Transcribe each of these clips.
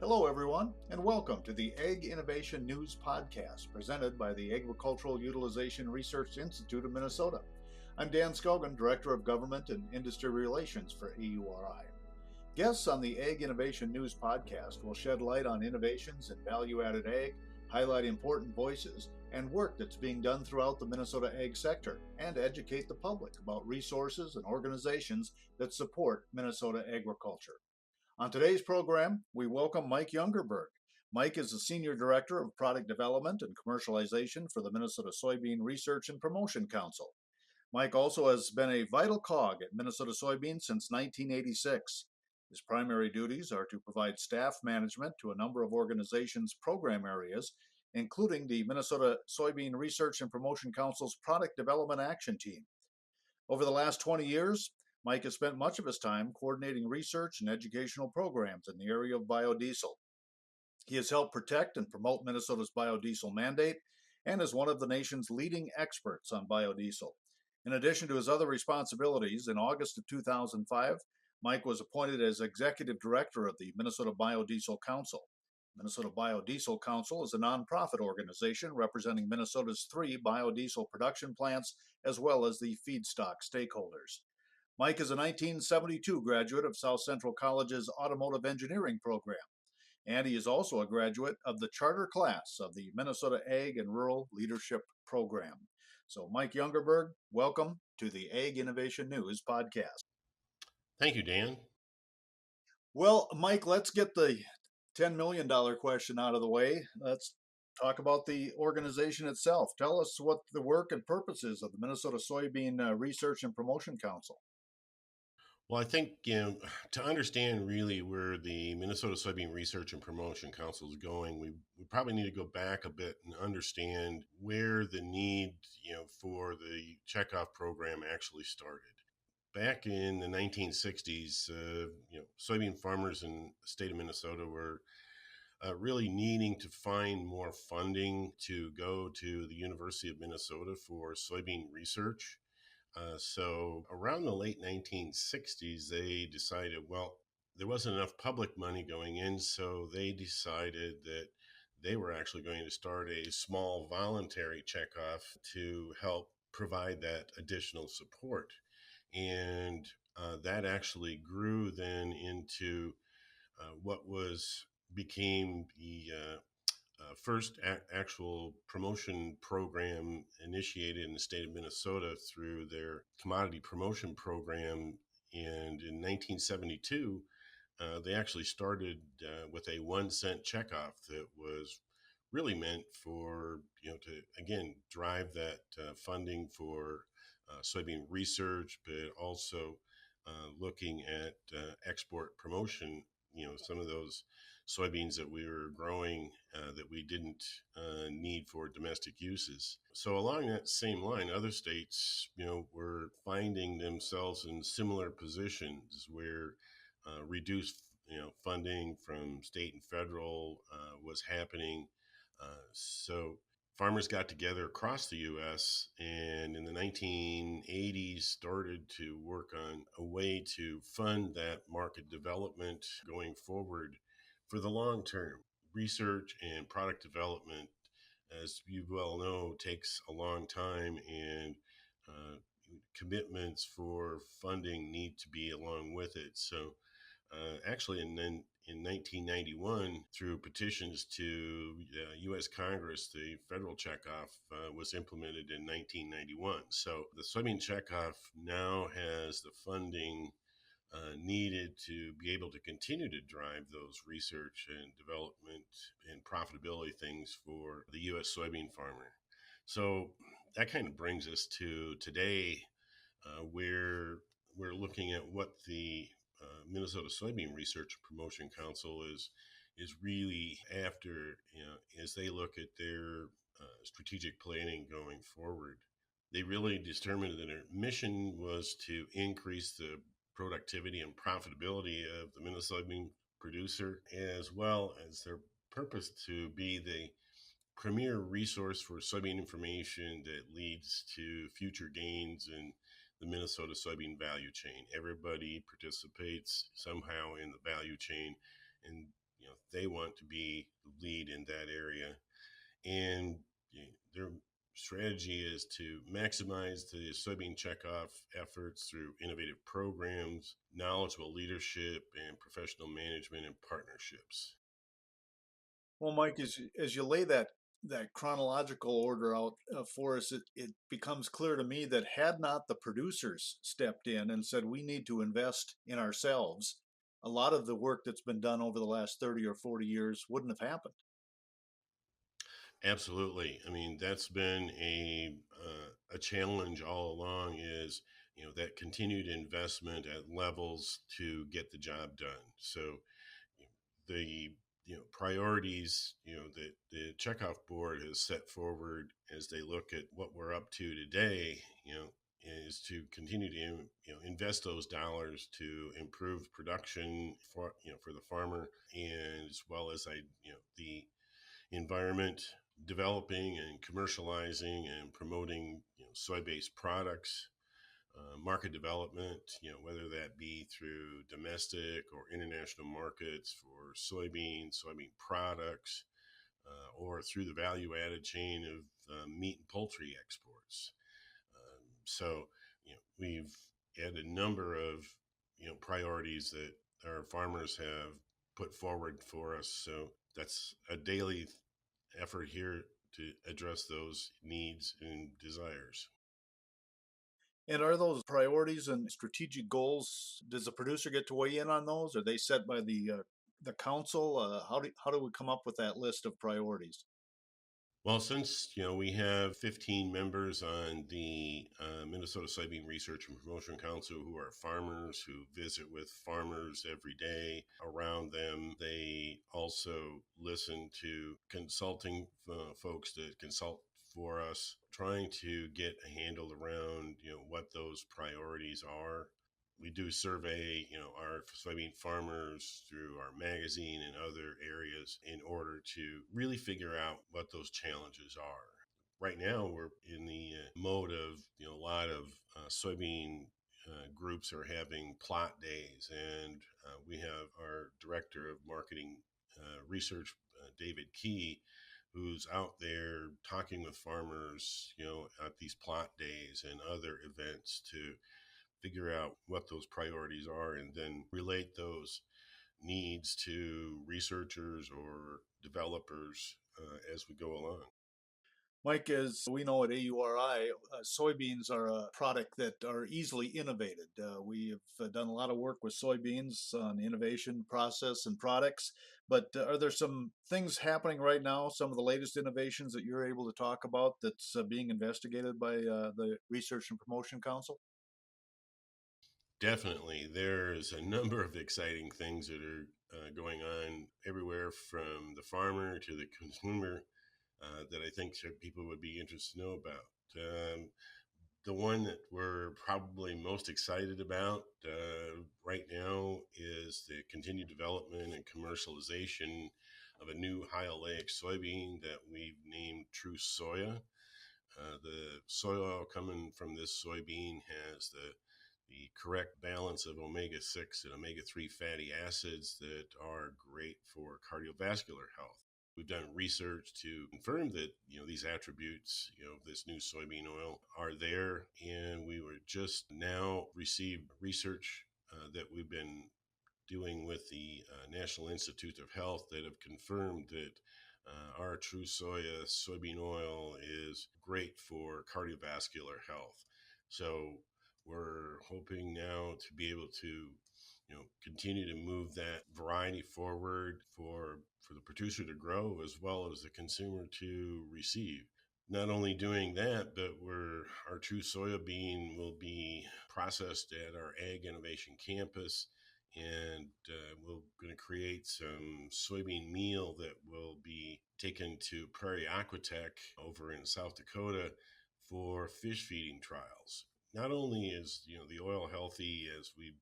Hello, everyone, and welcome to the Ag Innovation News Podcast presented by the Agricultural Utilization Research Institute of Minnesota. I'm Dan Scogan, Director of Government and Industry Relations for AURI. Guests on the Ag Innovation News Podcast will shed light on innovations in value-added ag, highlight important voices, and work that's being done throughout the Minnesota ag sector, and educate the public about resources and organizations that support Minnesota agriculture. On today's program, we welcome Mike Youngerberg. Mike is the Senior Director of Product Development and Commercialization for the Minnesota Soybean Research and Promotion Council. Mike also has been a vital cog at Minnesota Soybean since 1986. His primary duties are to provide staff management to a number of organizations' program areas, including the Minnesota Soybean Research and Promotion Council's Product Development Action Team. Over the last 20 years, Mike has spent much of his time coordinating research and educational programs in the area of biodiesel. He has helped protect and promote Minnesota's biodiesel mandate and is one of the nation's leading experts on biodiesel. In addition to his other responsibilities, in August of 2005, Mike was appointed as Executive Director of the Minnesota Biodiesel Council. Minnesota Biodiesel Council is a nonprofit organization representing Minnesota's 3 biodiesel production plants as well as the feedstock stakeholders. Mike is a 1972 graduate of South Central College's Automotive Engineering program, and he is also a graduate of the charter class of the Minnesota Ag and Rural Leadership Program. So, Mike Youngerberg, welcome to the Ag Innovation News Podcast. Thank you, Dan. Well, Mike, let's get the $10 million question out of the way. Let's talk about the organization itself. Tell us what the work and purpose is of the Minnesota Soybean Research and Promotion Council. Well, I think, to understand really where the Minnesota Soybean Research and Promotion Council is going, we probably need to go back a bit and understand where the need, for the checkoff program actually started. Back in the 1960s, soybean farmers in the state of Minnesota were really needing to find more funding to go to the University of Minnesota for soybean research. So around the late 1960s, they decided, there wasn't enough public money going in, so they decided that they were actually going to start a small voluntary checkoff to help provide that additional support. And that actually grew then into what became the first actual promotion program initiated in the state of Minnesota through their commodity promotion program. And in 1972, they actually started with a 1-cent checkoff that was really meant for, to, again, drive that funding for soybean research, but also looking at export promotion, some of those soybeans that we were growing that we didn't need for domestic uses. So along that same line, other states, were finding themselves in similar positions where reduced, funding from state and federal was happening. So farmers got together across the U.S. and in the 1980s started to work on a way to fund that market development going forward for the long term. Research and product development, as you well know, takes a long time, and commitments for funding need to be along with it. So actually, in 1991, through petitions to U.S. Congress, the federal checkoff was implemented in 1991. So the soybean checkoff now has the funding needed to be able to continue to drive those research and development and profitability things for the U.S. soybean farmer. So that kind of brings us to today, where we're looking at what the Minnesota Soybean Research and Promotion Council is really after, as they look at their strategic planning going forward. They really determined that their mission was to increase the productivity and profitability of the Minnesota soybean producer, as well as their purpose to be the premier resource for soybean information that leads to future gains in the Minnesota soybean value chain. Everybody participates somehow in the value chain, and they want to be the lead in that area. And their strategy is to maximize the soybean checkoff efforts through innovative programs, knowledgeable leadership, and professional management and partnerships. Well, Mike, as you lay that chronological order out for us, it becomes clear to me that had not the producers stepped in and said we need to invest in ourselves, a lot of the work that's been done over the last 30 or 40 years wouldn't have happened. Absolutely. I mean, that's been a challenge all along. Is that continued investment at levels to get the job done. So the priorities that the checkoff board has set forward as they look at what we're up to today, is to continue to invest those dollars to improve production for the farmer, and as well as the environment, developing and commercializing and promoting soy-based products, market development, whether that be through domestic or international markets for soybean products, or through the value-added chain of meat and poultry exports. So, we've had a number of priorities that our farmers have put forward for us. So that's a daily effort here to address those needs and desires. And are those priorities and strategic goals, does the producer get to weigh in on those? Are they set by the council? How do we come up with that list of priorities? Well, since we have 15 members on the Minnesota Soybean Research and Promotion Council who are farmers who visit with farmers every day around them, they also listen to consulting folks that consult for us, trying to get a handle around what those priorities are. We do survey, our soybean farmers through our magazine and other areas in order to really figure out what those challenges are. Right now, we're in the mode of, a lot of soybean groups are having plot days, and we have our director of marketing research, David Key, who's out there talking with farmers, at these plot days and other events to figure out what those priorities are and then relate those needs to researchers or developers as we go along. Mike, as we know at AURI, soybeans are a product that are easily innovated. We have done a lot of work with soybeans on innovation process and products, but are there some things happening right now, some of the latest innovations that you're able to talk about that's being investigated by the Research and Promotion Council? Definitely. There's a number of exciting things that are going on everywhere from the farmer to the consumer that I think people would be interested to know about. The one that we're probably most excited about right now is the continued development and commercialization of a new high oleic soybean that we've named True Soya. The soy oil coming from this soybean has the correct balance of omega-6 and omega-3 fatty acids that are great for cardiovascular health. We've done research to confirm that these attributes of this new soybean oil are there, and we were just now received research that we've been doing with the National Institute of Health that have confirmed that our True Soya soybean oil is great for cardiovascular health. So we're hoping now to be able to continue to move that variety forward for the producer to grow as well as the consumer to receive. Not only doing that, but our True Soybean will be processed at our Ag Innovation Campus, and we're going to create some soybean meal that will be taken to Prairie Aquatech over in South Dakota for fish feeding trials. Not only is the oil healthy as we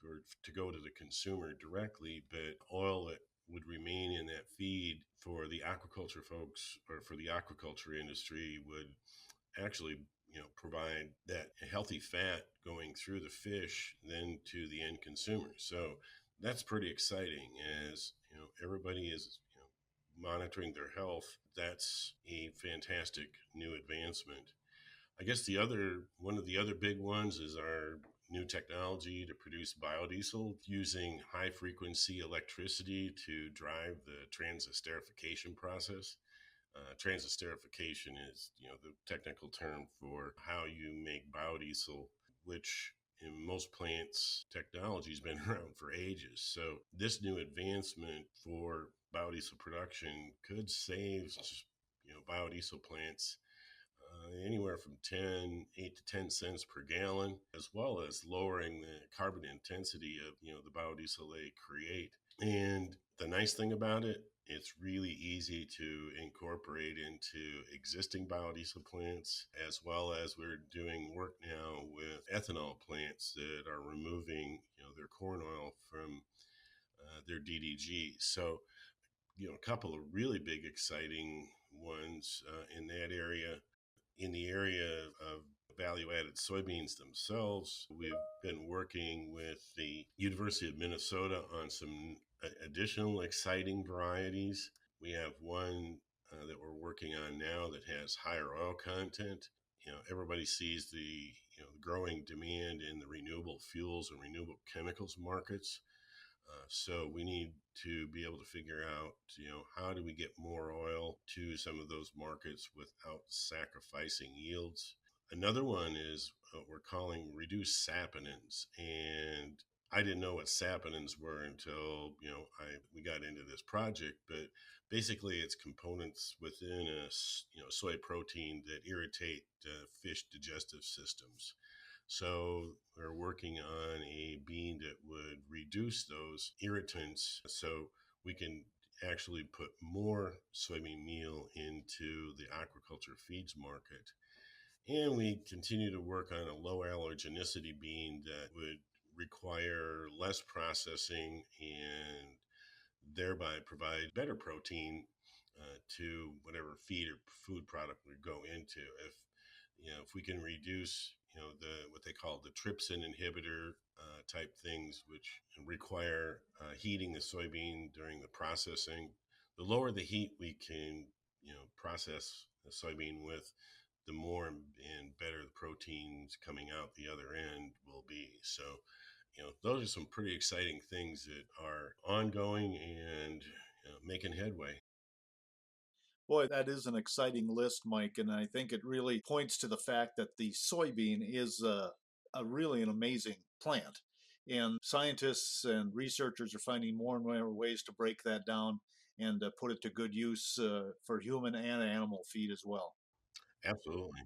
for to go to the consumer directly, but oil that would remain in that feed for the aquaculture folks or for the aquaculture industry would actually provide that healthy fat going through the fish then to the end consumer. So that's pretty exciting. As everybody is monitoring their health. That's a fantastic new advancement. I guess the other one of the other big ones is our new technology to produce biodiesel using high frequency electricity to drive the transesterification process. Transesterification is the technical term for how you make biodiesel, which in most plants technology has been around for ages. So this new advancement for biodiesel production could save biodiesel plants anywhere from 8 to 10 cents per gallon, as well as lowering the carbon intensity of the biodiesel they create. And the nice thing about it, it's really easy to incorporate into existing biodiesel plants, as well as we're doing work now with ethanol plants that are removing their corn oil from their DDG. So a couple of really big exciting ones in that area. In the area of value added soybeans themselves, we've been working with the University of Minnesota on some additional exciting varieties. We have one that we're working on now that has higher oil content. Everybody sees the growing demand in the renewable fuels and renewable chemicals markets. So we need to be able to figure out, how do we get more oil to some of those markets without sacrificing yields. Another one is what we're calling reduced saponins. And I didn't know what saponins were until, we got into this project, but basically it's components within a, soy protein that irritate fish digestive systems. So we're working on a bean that would reduce those irritants so we can actually put more soybean meal into the aquaculture feeds market. And we continue to work on a low allergenicity bean that would require less processing and thereby provide better protein to whatever feed or food product we go into. If we can reduce the what they call the trypsin inhibitor type things, which require heating the soybean during the processing, the lower the heat we can process the soybean with, the more and better the proteins coming out the other end will be. So those are some pretty exciting things that are ongoing and making headway. Boy, that is an exciting list, Mike, and I think it really points to the fact that the soybean is a really an amazing plant. And scientists and researchers are finding more and more ways to break that down and put it to good use for human and animal feed as well. Absolutely.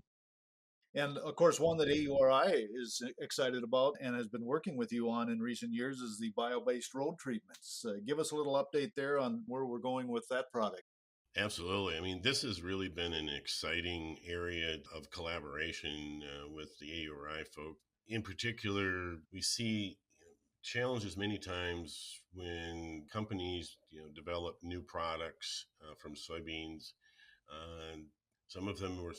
And of course, one that AURI is excited about and has been working with you on in recent years is the bio based road treatments. Give us a little update there on where we're going with that product. Absolutely. I mean, this has really been an exciting area of collaboration with the AURI folk. In particular, we see challenges many times when companies develop new products from soybeans. And some of them were,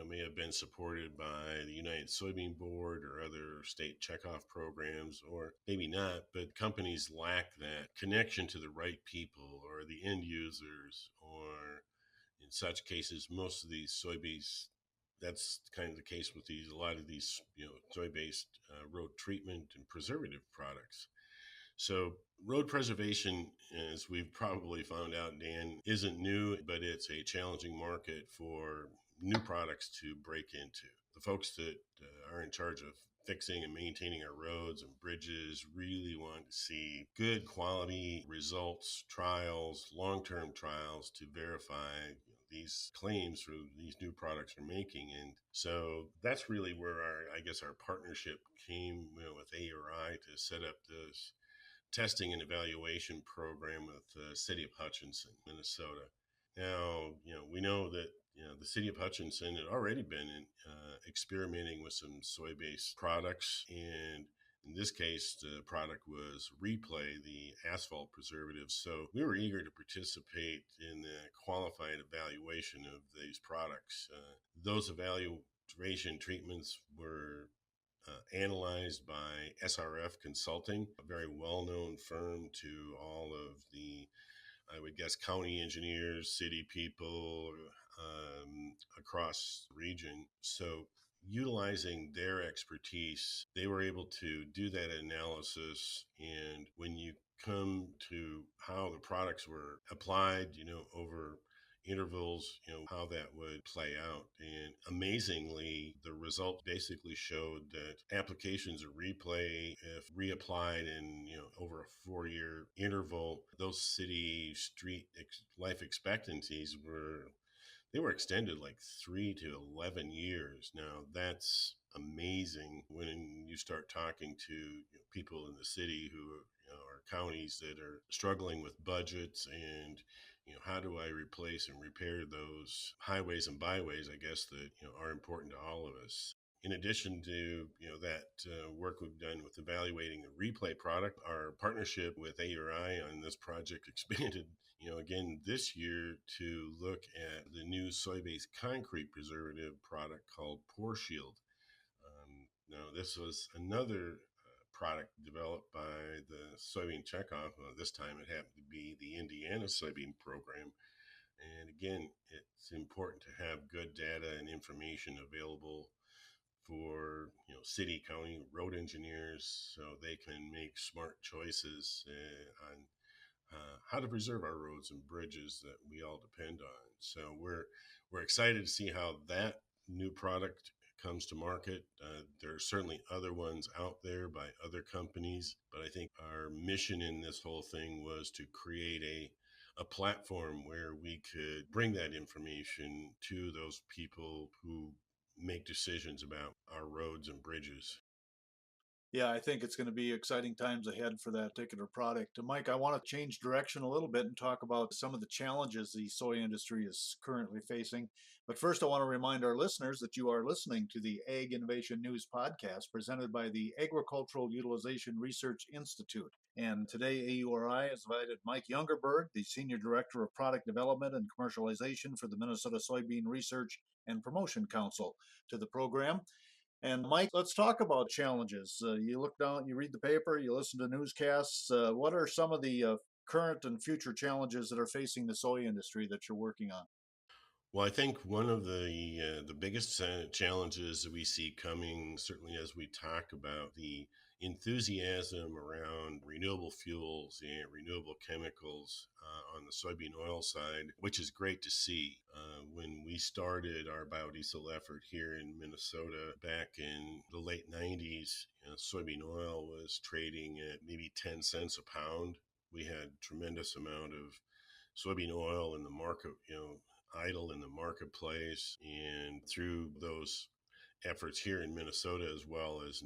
may have been supported by the United Soybean Board or other state checkoff programs, or maybe not, but companies lack that connection to the right people or the end users, or in such cases, most of these soybeans, that's kind of the case with a lot of these, soy-based road treatment and preservative products. So road preservation, as we've probably found out, Dan, isn't new, but it's a challenging market for new products to break into. The folks that are in charge of fixing and maintaining our roads and bridges really want to see good quality results, trials, long-term trials to verify these claims for these new products are making. And so that's really where our partnership came with AURI to set up this testing and evaluation program with the city of Hutchinson, Minnesota. Now, we know that the city of Hutchinson had already been experimenting with some soy-based products, and in this case, the product was Replay, the asphalt preservative. So we were eager to participate in the qualified evaluation of these products. Those evaluation treatments were analyzed by SRF Consulting, a very well-known firm to all of the, I would guess, county engineers, city people across the region. So utilizing their expertise, they were able to do that analysis. And when you come to how the products were applied, over intervals, how that would play out. And amazingly, the results basically showed that applications of replay, if reapplied in, over a 4-year interval, those city street life expectancies were extended like 3 to 11 years. Now that's amazing when you start talking to people in the city who are counties that are struggling with budgets and how do I replace and repair those highways and byways, I guess, that are important to all of us. In addition to that work we've done with evaluating the replay product, our partnership with AURI on this project expanded again this year to look at the new soy-based concrete preservative product called Pore Shield. Now, this was another product developed by the soybean checkoff. This time it happened to be the Indiana soybean program. And again, it's important to have good data and information available for city, county, road engineers, so they can make smart choices on how to preserve our roads and bridges that we all depend on. So we're excited to see how that new product comes to market. There are certainly other ones out there by other companies, but I think our mission in this whole thing was to create a platform where we could bring that information to those people who make decisions about our roads and bridges. Yeah, I think it's going to be exciting times ahead for that particular product. Mike, I want to change direction a little bit and talk about some of the challenges the soy industry is currently facing. But first, I want to remind our listeners that you are listening to the Ag Innovation News podcast presented by the Agricultural Utilization Research Institute. And today, AURI has invited Mike Youngerberg, the Senior Director of Product Development and Commercialization for the Minnesota Soybean Research and Promotion Council, to the program. And Mike, let's talk about challenges. You look down, you read the paper, you listen to newscasts. What are some of the current and future challenges that are facing the soy industry that you're working on? Well, I think one of the biggest challenges that we see coming, certainly as we talk about the enthusiasm around renewable fuels and renewable chemicals on the soybean oil side, which is great to see. When we started our biodiesel effort here in Minnesota back in the late 90s, soybean oil was trading at maybe 10 cents a pound. We had tremendous amount of soybean oil in the market, idle in the marketplace. And through those efforts here in Minnesota as well as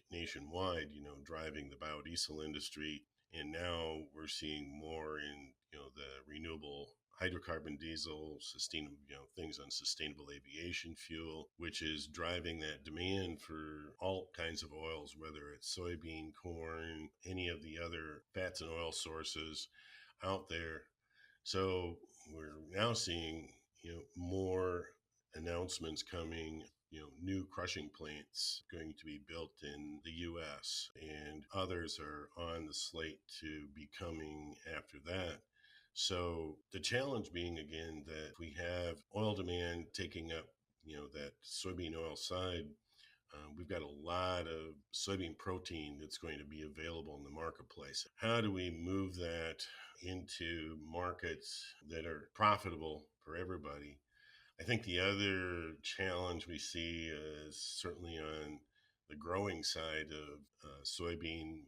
nationwide, driving the biodiesel industry. And now we're seeing more in, the renewable hydrocarbon diesel, sustainable, things on sustainable aviation fuel, which is driving that demand for all kinds of oils, whether it's soybean, corn, any of the other fats and oil sources out there. So we're now seeing, more announcements coming, new crushing plants going to be built in the U.S. and others are on the slate to be coming after that. So the challenge being again that we have oil demand taking up, that soybean oil side. We've got a lot of soybean protein that's going to be available in the marketplace. How do we move that into markets that are profitable for everybody? I think the other challenge we see is certainly on the growing side of soybean,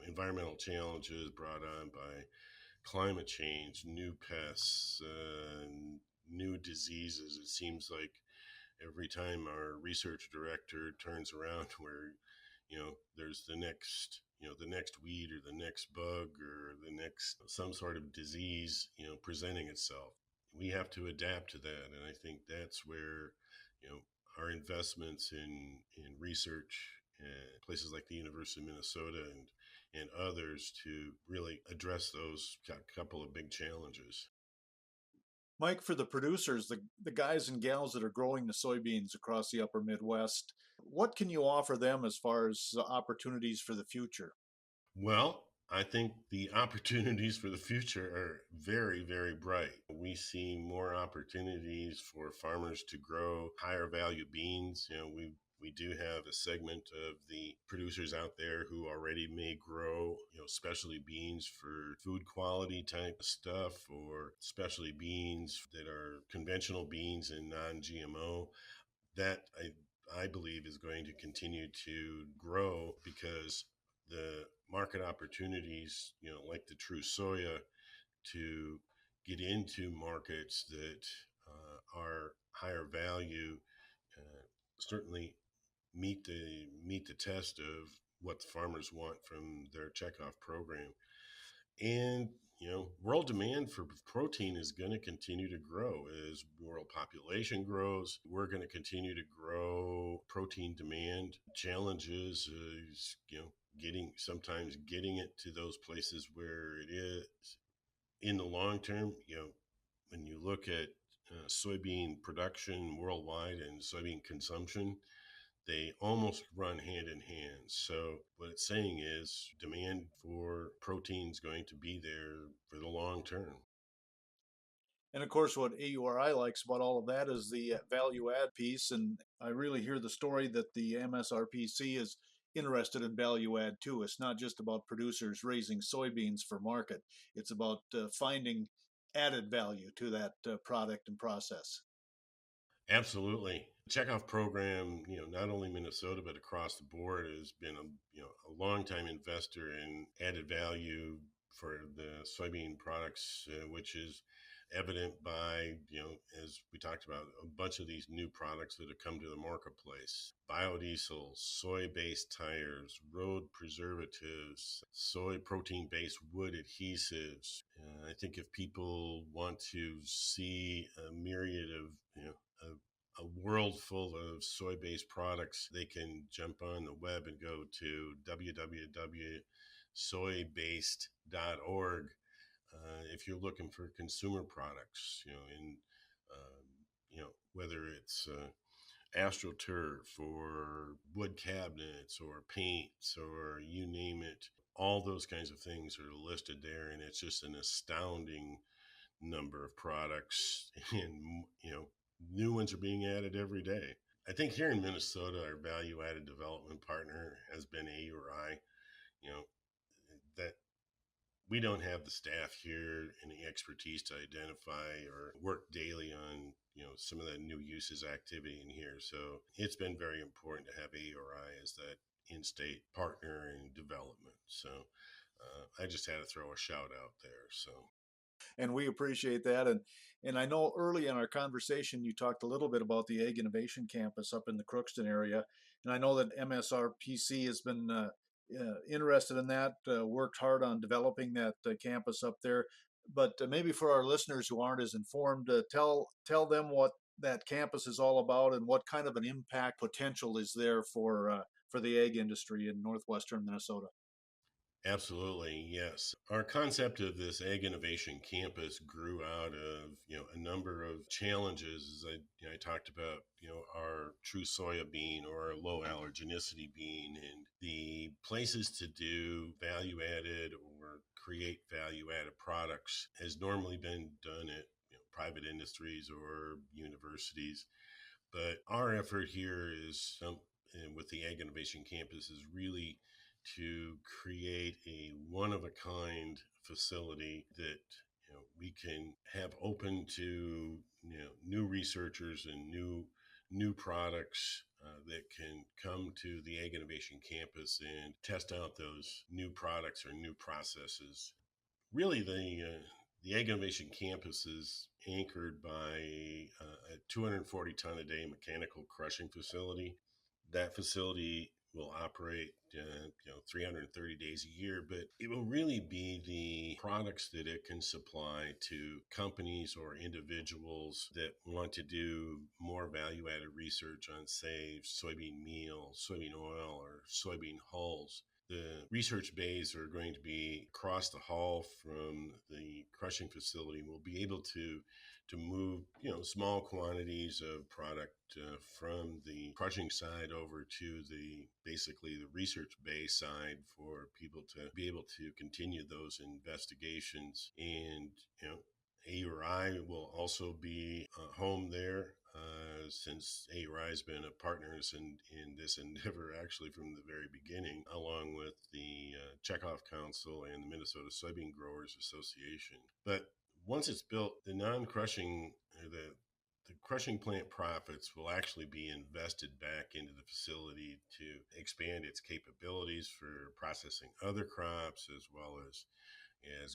environmental challenges brought on by climate change, new pests, new diseases. It seems like every time our research director turns around where there's the next weed or the next bug or the next some sort of disease presenting itself. We have to adapt to that, and I think that's where our investments in research at places like the University of Minnesota and others to really address those couple of big challenges. Mike, for the producers, the guys and gals that are growing the soybeans across the upper Midwest, what can you offer them as far as opportunities for the future? Well, I think the opportunities for the future are very, very bright. We see more opportunities for farmers to grow higher value beans. We do have a segment of the producers out there who already may grow, specialty beans for food quality type of stuff, or specialty beans that are conventional beans and non-GMO. That I believe is going to continue to grow because the market opportunities, like the true soya, to get into markets that are higher value, certainly meet the test of what the farmers want from their checkoff program. And world demand for protein is going to continue to grow as world population grows. We're going to continue to grow protein demand. Challenges is getting it to those places where it is in the long term. When you look at soybean production worldwide and soybean consumption, they almost run hand in hand. So what it's saying is demand for protein is going to be there for the long term. And of course, what AURI likes about all of that is the value add piece. And I really hear the story that the MSRPC is interested in value add too. It's not just about producers raising soybeans for market, it's about finding added value to that product and process. Absolutely. The checkoff program, not only Minnesota, but across the board has been a long time investor in added value for the soybean products, which is evident by, as we talked about, a bunch of these new products that have come to the marketplace: biodiesel, soy-based tires, road preservatives, soy protein-based wood adhesives. I think if people want to see a myriad of, a world full of soy-based products, they can jump on the web and go to www.soybased.org. If you're looking for consumer products, whether it's AstroTurf or wood cabinets or paints or you name it, all those kinds of things are listed there, and it's just an astounding number of products, and new ones are being added every day. I think here in Minnesota, our value added development partner has been AURI. You know, that we don't have the staff here and the expertise to identify or work daily on, some of the new uses activity in here. So it's been very important to have AURI as that in-state partner in development. So I just had to throw a shout out there. So And we appreciate that. And I know early in our conversation you talked a little bit about the Ag Innovation Campus up in the Crookston area, and I know that MSRPC has been interested in that, worked hard on developing that campus up there. But maybe for our listeners who aren't as informed, tell them what that campus is all about and what kind of an impact potential is there for the ag industry in northwestern Minnesota. absolutely, yes. Our concept of this Ag Innovation Campus grew out of, a number of challenges. As I talked about, our true soya bean or our low allergenicity bean, and the places to do value added or create value added products has normally been done at, private industries or universities. But our effort here is and with the Ag Innovation Campus is really to create a one of a kind facility that we can have open to new researchers and new products that can come to the Ag Innovation Campus and test out those new products or new processes. Really, the Ag Innovation Campus is anchored by a 240 ton a day mechanical crushing facility. That facility will operate 330 days a year, but it will really be the products that it can supply to companies or individuals that want to do more value added research on, say, soybean meal, soybean oil, or soybean hulls. The research bays are going to be across the hall from the crushing facility. We'll be able to to move, small quantities of product from the crushing side over to basically the research base side for people to be able to continue those investigations. And, AURI will also be home there, since AURI has been a partner in this endeavor actually from the very beginning, along with the Chekhov Council and the Minnesota Soybean Growers Association. But once it's built, the non-crushing, the crushing plant profits will actually be invested back into the facility to expand its capabilities for processing other crops, as well as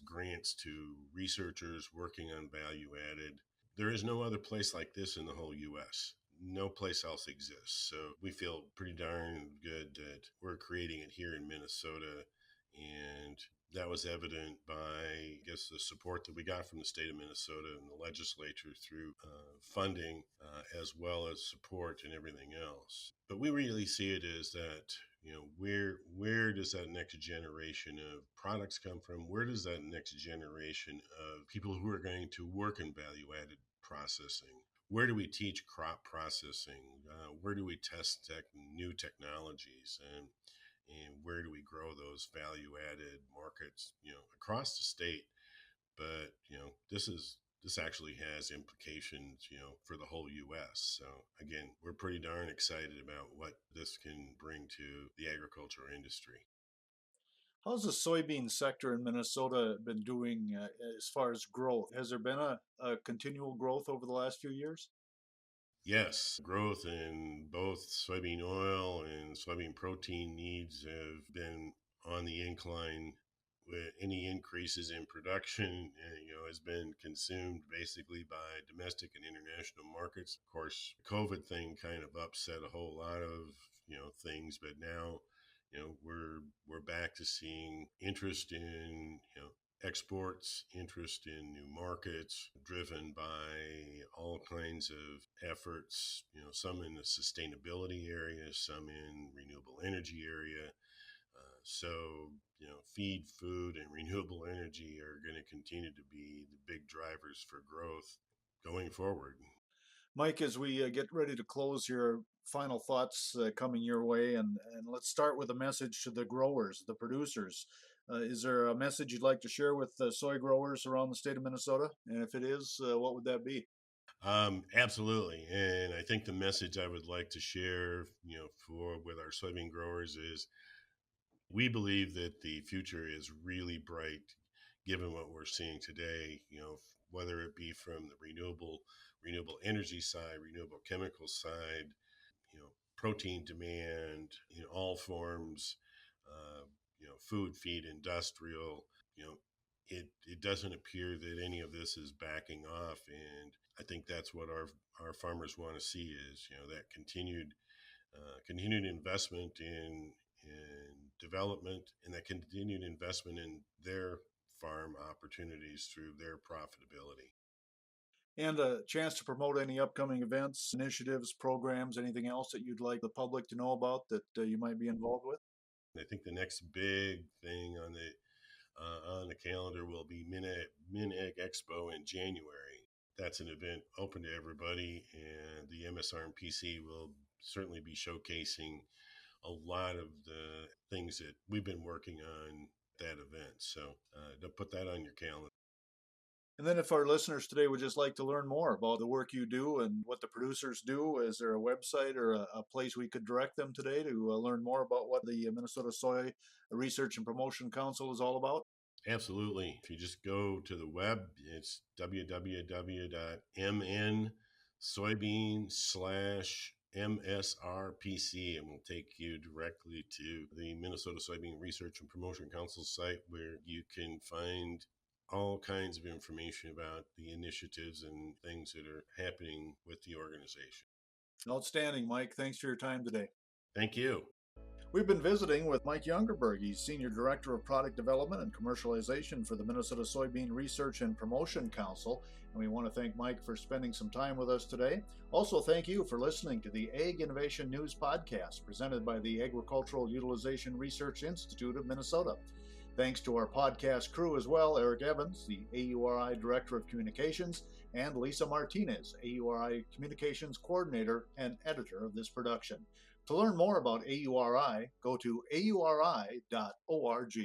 grants to researchers working on value added. There is no other place like this in the whole U.S. No place else exists. So we feel pretty darn good that we're creating it here in Minnesota. And that was evident by, I guess, the support that we got from the state of Minnesota and the legislature through funding, as well as support and everything else. But we really see it as that, where does that next generation of products come from? Where does that next generation of people who are going to work in value-added processing? Where do we teach crop processing? Where do we test new technologies? And where do we grow those value-added markets, across the state? But, this actually has implications, for the whole U.S. So again, we're pretty darn excited about what this can bring to the agriculture industry. How's the soybean sector in Minnesota been doing as far as growth? Has there been a continual growth over the last few years? Yes, growth in both soybean oil and soybean protein needs have been on the incline. With any increases in production, has been consumed basically by domestic and international markets. Of course, the COVID thing kind of upset a whole lot of things, but now we're back to seeing interest in exports, interest in new markets, driven by all kinds of efforts, some in the sustainability area, some in renewable energy area. So, feed, food, and renewable energy are going to continue to be the big drivers for growth going forward. Mike, as we get ready to close your final thoughts coming your way, and let's start with a message to the growers, the producers. Is there a message you'd like to share with soy growers around the state of Minnesota? And if it is, what would that be? Absolutely. And I think the message I would like to share, with our soybean growers is we believe that the future is really bright given what we're seeing today, whether it be from the renewable energy side, renewable chemical side, protein demand in all forms, food, feed, industrial, it doesn't appear that any of this is backing off. And I think that's what our farmers want to see is, that continued investment in development, and that continued investment in their farm opportunities through their profitability. And a chance to promote any upcoming events, initiatives, programs, anything else that you'd like the public to know about that you might be involved with? I think the next big thing on the calendar will be MinAg Expo in January. That's an event open to everybody, and the MSRMPC will certainly be showcasing a lot of the things that we've been working on that event. So don't put that on your calendar. And then if our listeners today would just like to learn more about the work you do and what the producers do, is there a website or a place we could direct them today to learn more about what the Minnesota Soy Research and Promotion Council is all about? Absolutely. If you just go to the web, it's www.mnsoybean/MSRPC, and will take you directly to the Minnesota Soybean Research and Promotion Council site, where you can find all kinds of information about the initiatives and things that are happening with the organization. Outstanding, Mike. Thanks for your time today. Thank you. We've been visiting with Mike Youngerberg. He's Senior Director of Product Development and Commercialization for the Minnesota Soybean Research and Promotion Council. And we want to thank Mike for spending some time with us today. Also, thank you for listening to the Ag Innovation News Podcast presented by the Agricultural Utilization Research Institute of Minnesota. Thanks to our podcast crew as well, Eric Evans, the AURI Director of Communications, and Lisa Martinez, AURI Communications Coordinator and Editor of this production. To learn more about AURI, go to auri.org.